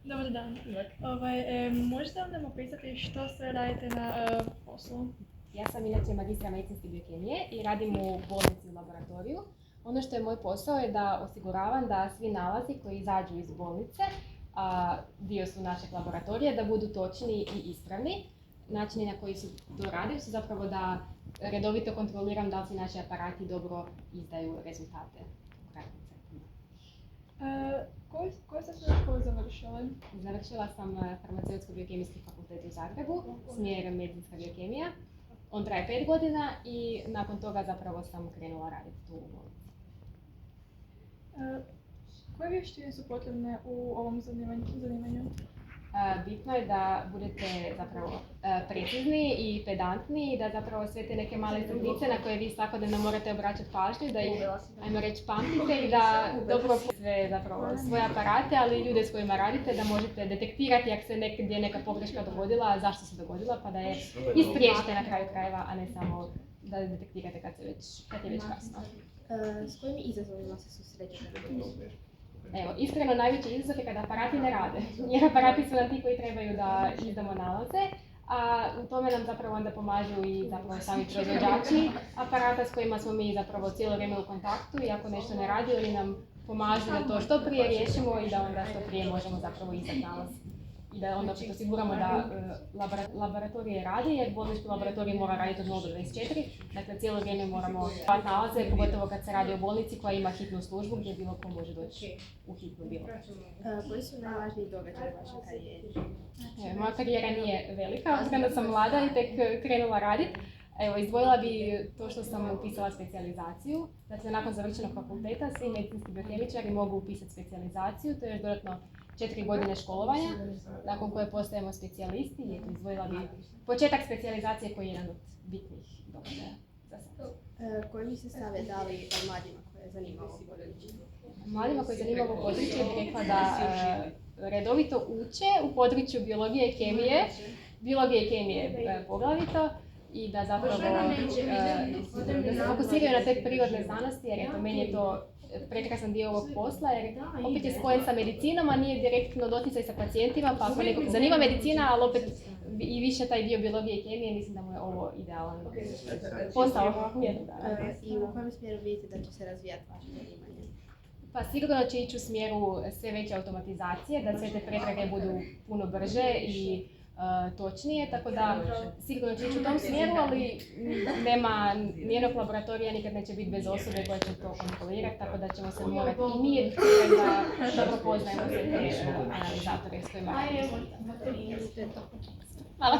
Dobar dan. Možete li nam opisati što sve radite na poslu? Ja sam inače magistra medicinske biokemije i radim u bolnici u laboratoriju. Ono što je moj posao je da osiguravam da svi nalazi koji izađu iz bolnice, a dio su našeg laboratorija, da budu točni i ispravni. Načini na koji su to radim su zapravo da redovito kontroliram da li se naši aparati dobro izdaju rezultate. Koju ste sve školu završili? Završila sam farmaceutsko-biokemijski fakultet u Zagrebu, smjer medicinska biokemija. On traje 5 godina i nakon toga zapravo sam krenula raditi tu u bolnici. Koje vještine su potrebne u ovom zanimanju? Bitno je da budete zapravo precizni i pedantni i da zapravo sve te neke male sitnice na koje vi svakodnevno morate obraćati pažnju, da ih, ajmo reći, pamtite i da dobro sve zapravo svoje aparate, ali i ljude s kojima radite, da možete detektirati ako se negdje neka pogreška dogodila, zašto se dogodila, pa da je ispriječite na kraju krajeva, a ne samo da detektirate kad je već kasno. S kojim izazovima se susrećete? Evo, iskreno najveći izazov je kada aparati ne rade, jer aparati su nam ti koji trebaju da izdamo nalaze, a u tome nam zapravo onda pomažu i zapravo sami proizvođači aparata s kojima smo mi zapravo cijelo vrijeme u kontaktu i ako nešto ne radi, oni nam pomažu da to što prije riješimo i da onda što prije možemo zapravo izdati nalaz. I da onda osiguramo da laboratorije radi, jer bolnički laboratorij mora raditi od 0 do 24, dakle cijelo vrijeme moramo davati nalaze, pogotovo kad se radi o bolnici koja ima hitnu službu gdje bilo ko može doći u hitnu bilo. Koji su najvažniji događaji u vašoj karijeri? Moja karijera nije velika, kada sam mlada i tek krenula raditi. Evo, izdvojila bi to što sam upisala specijalizaciju. Dakle, nakon završenog fakulteta svi medicinski biokemičari mogu upisati specijalizaciju, to je još dodatno 4 godine školovanja, nakon koje postajemo specijalisti i izdvojila bi početak specijalizacije koji je jedan od bitnih događaja za sad. Koji bi se savjet dali mladima koje zanima ovo područje? Mladima koji zanima ovo područje bih rekla da redovito uče u području biologije i kemije poglavito, i da zapravo da se fokusiraju na te prirodne znanosti, jer eto, meni je to prekrasan dio ovog posla, jer opet je spojen sa medicinom, a nije direktno doticaj sa pacijentima, pa ako nekog zanima medicina, ali opet i više taj dio biologije i kemije, mislim da mu je ovo idealan posao. I u kojem smjeru vidite da će se razvijati vaše zanimanje? Pa sigurno će ići u smjeru sve veće automatizacije, da sve te pretrage budu puno brže i točnije, tako da sigurno će ići u tom smjeru, ali nema nijednog laboratorija, nikad neće biti bez osobe koja će to kontrolirati, tako da ćemo se morati i mi educirati da dobro poznajemo sve te analizatore s kojima radimo. Hvala.